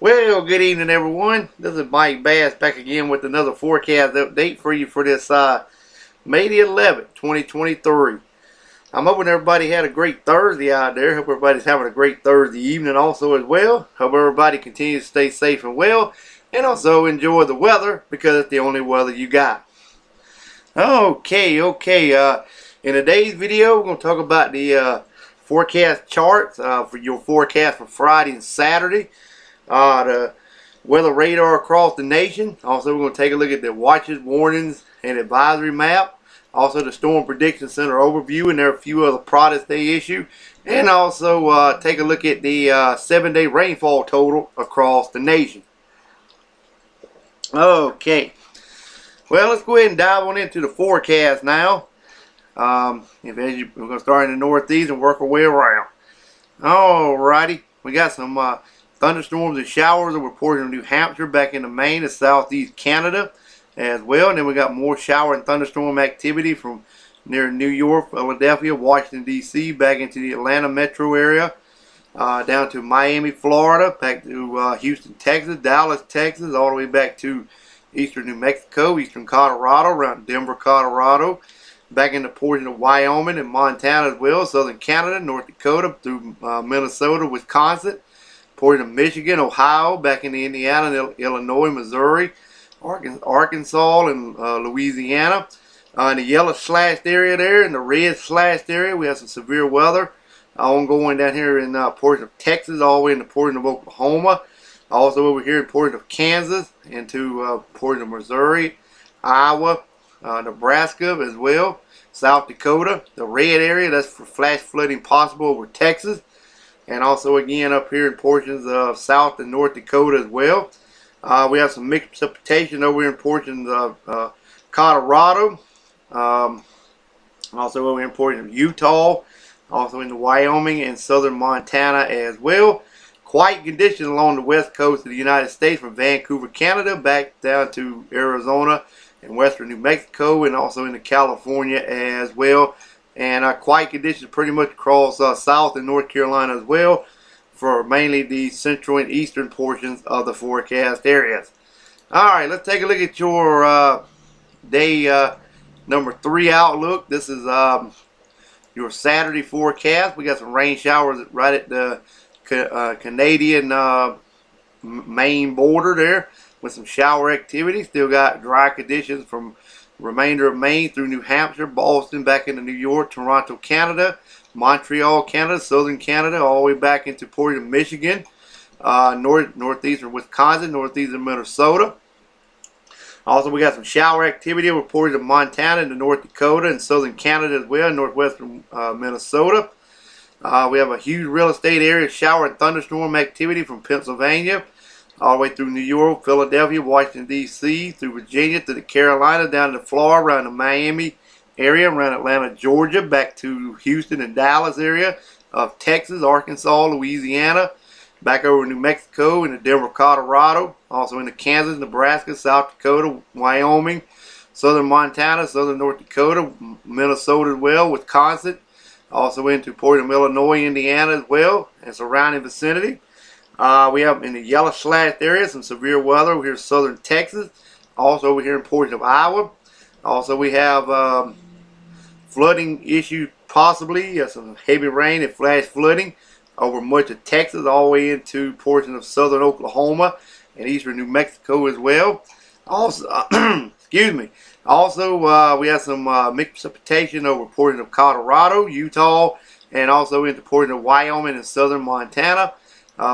Well, good evening, everyone. This is Mike Bass back again with another forecast update for you for this May the 11th, 2023. I'm hoping everybody had a great Thursday out there. Hope everybody's having a great Thursday evening also as well. Hope everybody continues to stay safe and well, and also enjoy the weather because it's the only weather you got. Okay. In today's video, we're going to talk about the forecast charts for your forecast for Friday and Saturday. The weather radar across the nation. Also, we're going to take a look at the watches, warnings, and advisory map. Also, the Storm Prediction Center overview, and there are a few other products they issue. And also take a look at the 7-day rainfall total across the nation. Okay. Well, let's go ahead and dive on into the forecast now. We're going to start in the northeast and work our way around. Alrighty. We got some thunderstorms and showers are reported in New Hampshire, back into Maine and southeast Canada as well. And then we got more shower and thunderstorm activity from near New York, Philadelphia, Washington, D.C., back into the Atlanta metro area, down to Miami, Florida, back to Houston, Texas, Dallas, Texas, all the way back to eastern New Mexico, eastern Colorado, around Denver, Colorado, back into portion of Wyoming and Montana as well, southern Canada, North Dakota, through Minnesota, Wisconsin, portion of Michigan, Ohio, back into Indiana, Illinois, Missouri, Arkansas, and Louisiana. In the yellow slashed area there, in the red slashed area, we have some severe weather ongoing down here in portion of Texas, all the way in the portion of Oklahoma. Also over here in portion of Kansas, into portion of Missouri, Iowa, Nebraska as well, South Dakota. The red area, that's for flash flooding possible over Texas. And also again up here in portions of South and North Dakota as well. We have some mixed precipitation over here in portions of Colorado. Also over here in portions of Utah. Also in the Wyoming and southern Montana as well. Quiet conditions along the west coast of the United States from Vancouver, Canada, back down to Arizona and western New Mexico, and also into California as well. And quiet conditions pretty much across South and North Carolina as well, for mainly the central and eastern portions of the forecast areas. Alright, let's take a look at your day number 3 outlook. This is your Saturday forecast. We got some rain showers right at the Canadian Maine border there, with some shower activity. Still got dry conditions from remainder of Maine through New Hampshire, Boston, back into New York, Toronto, Canada, Montreal, Canada, southern Canada, all the way back into portion of Michigan, northeastern Wisconsin, northeastern Minnesota. Also, we got some shower activity over portions of Montana into North Dakota and southern Canada as well, northwestern Minnesota. We have a huge real estate area, shower and thunderstorm activity from Pennsylvania, all the way through New York, Philadelphia, Washington, D.C., through Virginia, to the Carolinas, down to Florida, around the Miami area, around Atlanta, Georgia, back to Houston and Dallas area of Texas, Arkansas, Louisiana, back over New Mexico, into Denver, Colorado, also into Kansas, Nebraska, South Dakota, Wyoming, southern Montana, southern North Dakota, Minnesota as well, Wisconsin, also into portion of Illinois, Indiana as well, and surrounding vicinity. We have in the yellow slashed area some severe weather over here in southern Texas. Also over here in portion of Iowa. Also we have flooding issues possibly. Some heavy rain and flash flooding over much of Texas, all the way into portions of southern Oklahoma and eastern New Mexico as well. Also, excuse me. Also, we have some mixed precipitation over portions of Colorado, Utah, and also into portions of Wyoming and southern Montana.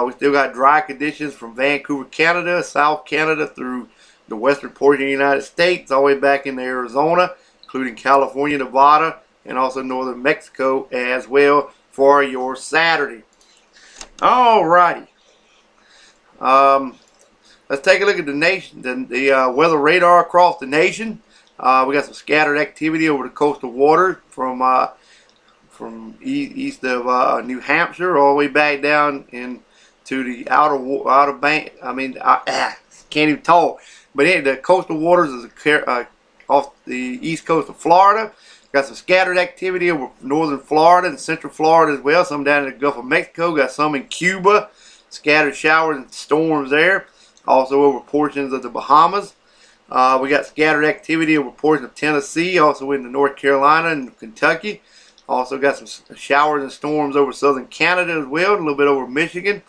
We still got dry conditions from Vancouver, Canada, South Canada, through the western portion of the United States, all the way back into Arizona, including California, Nevada, and also northern Mexico as well for your Saturday. Alrighty. Let's take a look at the nation, the weather radar across the nation. We got some scattered activity over the coastal waters from east of New Hampshire all the way back down into the outer bank. I mean, can't even talk. But anyway, the coastal waters is off the east coast of Florida. Got some scattered activity over northern Florida and central Florida as well. Some down in the Gulf of Mexico. Got some in Cuba, scattered showers and storms there. Also over portions of the Bahamas. We got scattered activity over portions of Tennessee, also into North Carolina and Kentucky. Also got some showers and storms over southern Canada as well, a little bit over Michigan.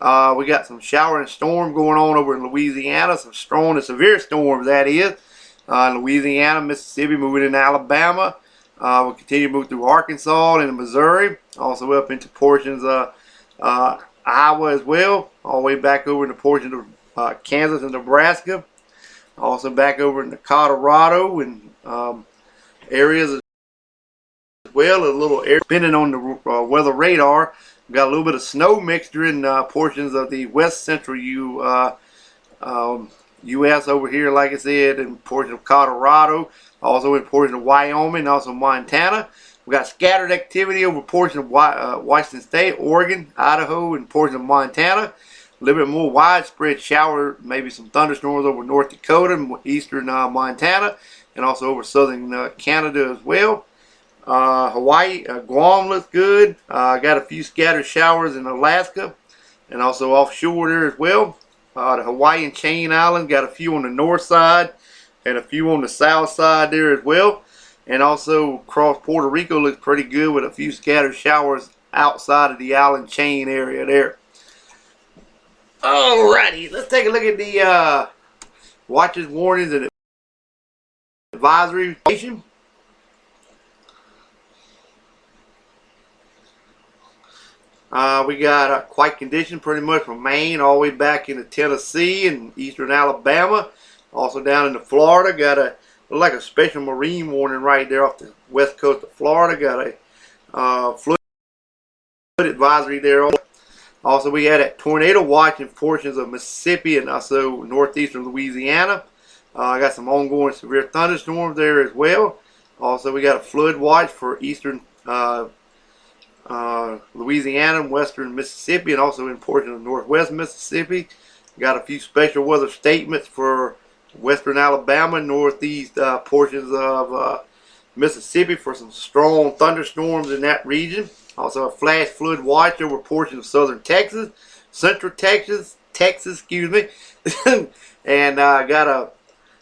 We got some shower and storm going on over in Louisiana, some strong and severe storms, that is. Louisiana, Mississippi, moving into Alabama. We'll continue to move through Arkansas and Missouri, also up into portions of Iowa as well, all the way back over into portions of Kansas and Nebraska. Also back over into Colorado and areas as well, a little area depending on the weather radar. We've got a little bit of snow mixture in portions of the west central U.S. over here, like I said, in portions of Colorado, also in portions of Wyoming, also Montana. We got scattered activity over portions of Washington State, Oregon, Idaho, and portions of Montana. A little bit more widespread shower, maybe some thunderstorms over North Dakota and eastern Montana, and also over southern Canada as well. Hawaii, Guam looks good. Got a few scattered showers in Alaska and also offshore there as well. The Hawaiian chain islands got a few on the north side and a few on the south side there as well. And also across Puerto Rico looks pretty good with a few scattered showers outside of the island chain area there. Alrighty, let's take a look at the watches, warnings, and advisory information. We got quite condition pretty much from Maine all the way back into Tennessee and eastern Alabama. Also down into Florida, got like a special marine warning right there off the west coast of Florida. Got a flood advisory there. Also, we had a tornado watch in portions of Mississippi and also northeastern Louisiana. Got some ongoing severe thunderstorms there as well. Also, we got a flood watch for eastern Louisiana and western Mississippi, and also in portions of northwest Mississippi. Got a few special weather statements for western Alabama and northeast portions of Mississippi for some strong thunderstorms in that region. Also a flash flood watch over portions of southern Texas, central Texas, excuse me. And got a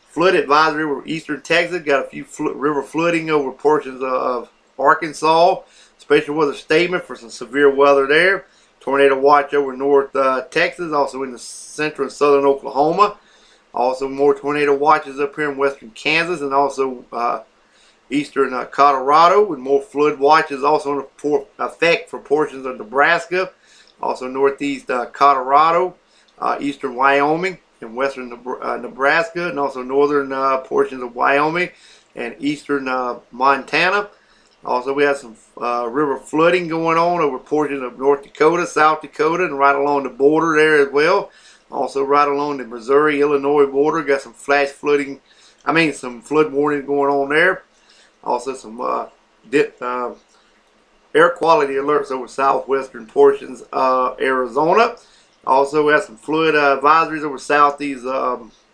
flood advisory over eastern Texas. Got a few river flooding over portions of Arkansas. Special weather statement for some severe weather there. Tornado watch over north Texas, also in the central and southern Oklahoma. Also more tornado watches up here in western Kansas and also eastern Colorado, with more flood watches also in effect for portions of Nebraska, also northeast Colorado, eastern Wyoming and western Nebraska, and also northern portions of Wyoming and eastern Montana. Also we have some river flooding going on over portions of North Dakota, South Dakota, and right along the border there as well. Also right along the Missouri-Illinois border, got some flash flooding, some flood warnings going on there. Also some air quality alerts over southwestern portions of Arizona. Also we have some flood advisories over southeast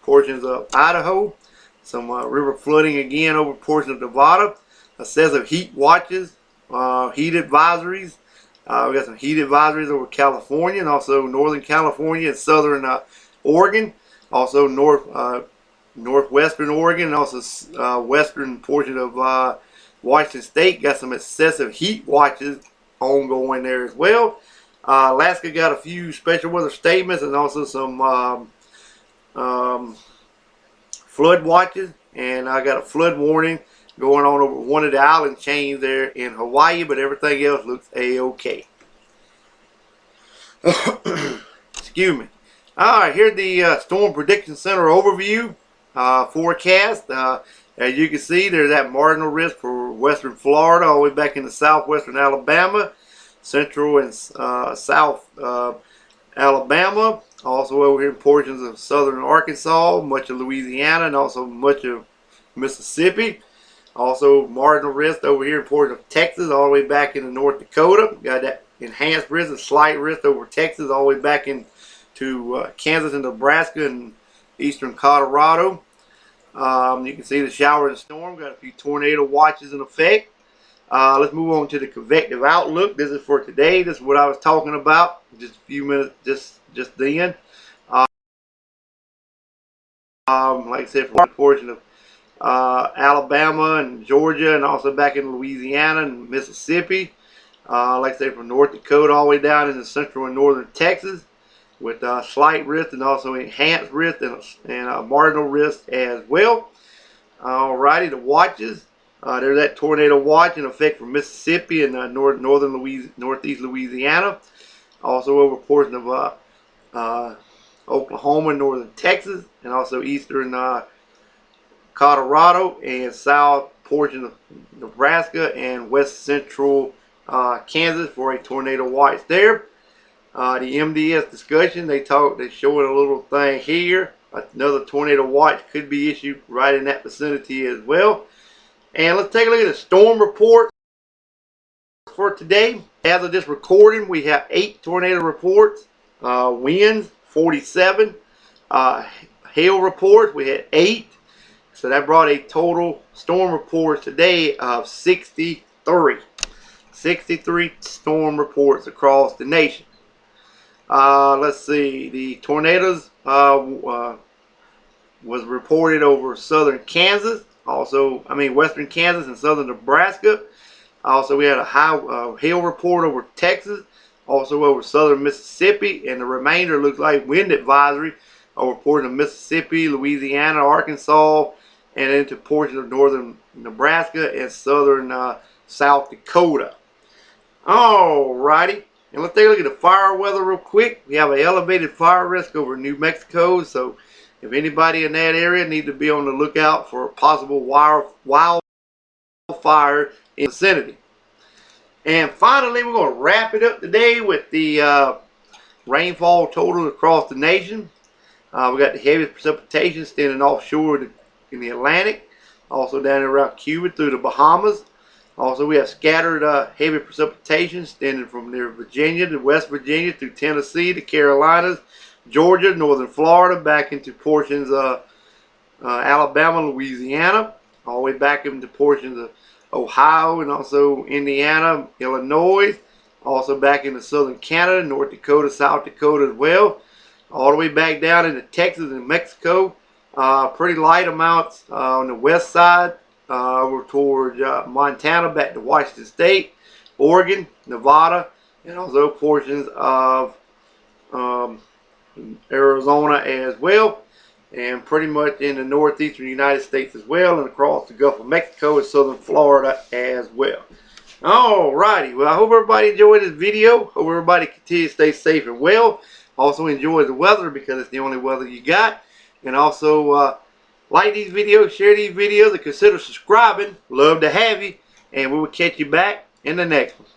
portions of Idaho. Some river flooding again over portions of Nevada. A set of heat watches, heat advisories. We got some heat advisories over California and also northern California and southern Oregon. Also northwestern Oregon and also western portion of Washington State. Got some excessive heat watches ongoing there as well. Alaska got a few special weather statements and also some flood watches. And I got a flood warning going on over one of the island chains there in Hawaii, but everything else looks a-okay. Excuse me. Alright, here's the Storm Prediction Center overview forecast. As you can see, there's that marginal risk for western Florida all the way back into southwestern Alabama, central and south Alabama, also over here in portions of southern Arkansas, much of Louisiana, and also much of Mississippi. Also marginal risk over here in portions of Texas all the way back into North Dakota. Got that enhanced risk and slight risk over Texas all the way back into Kansas and Nebraska and eastern Colorado. You can see the shower and storm. Got a few tornado watches in effect. Let's move on to the convective outlook. This is for today. This is what I was talking about just a few minutes just then. Like I said, from a portion of Alabama and Georgia, and also back in Louisiana and Mississippi. Like I say, from North Dakota all the way down into central and northern Texas, with slight risk and also enhanced risk and marginal risk as well. Alrighty, the watches. There's that tornado watch in effect for Mississippi and northeast Louisiana. Also over a portion of Oklahoma, northern Texas, and also eastern Colorado and south portion of Nebraska and west central Kansas for a tornado watch there. The MDS discussion, they're showing a little thing here. Another tornado watch could be issued right in that vicinity as well. And let's take a look at the storm report for today. As of this recording, we have 8 tornado reports. Winds 47. Hail reports, we had 8. So that brought a total storm report today of 63. 63 storm reports across the nation. Let's see, the tornadoes was reported over southern Kansas, western Kansas and southern Nebraska. Also, we had a high hail report over Texas, also over southern Mississippi, and the remainder looks like wind advisory over portions of Mississippi, Louisiana, Arkansas, and into portions of northern Nebraska and southern South Dakota. Alrighty, and let's take a look at the fire weather real quick. We have an elevated fire risk over New Mexico, so if anybody in that area needs to be on the lookout for a possible wildfire in the vicinity. And finally, we're going to wrap it up today with the rainfall totals across the nation. We got the heaviest precipitation standing offshore in the Atlantic, also down around Cuba through the Bahamas. Also, we have scattered heavy precipitation extending from near Virginia to West Virginia through Tennessee, the Carolinas, Georgia, northern Florida, back into portions of Alabama, Louisiana, all the way back into portions of Ohio and also Indiana, Illinois, also back into southern Canada, North Dakota, South Dakota as well, all the way back down into Texas and Mexico. Pretty light amounts on the west side. Over towards Montana, back to Washington State, Oregon, Nevada, and also portions of Arizona as well, and pretty much in the northeastern United States as well, and across the Gulf of Mexico and southern Florida as well. Alrighty, well, I hope everybody enjoyed this video. Hope everybody continues to stay safe and well. Also enjoy the weather because it's the only weather you got. And also like these videos, share these videos, and consider subscribing. Love to have you. And we will catch you back in the next one.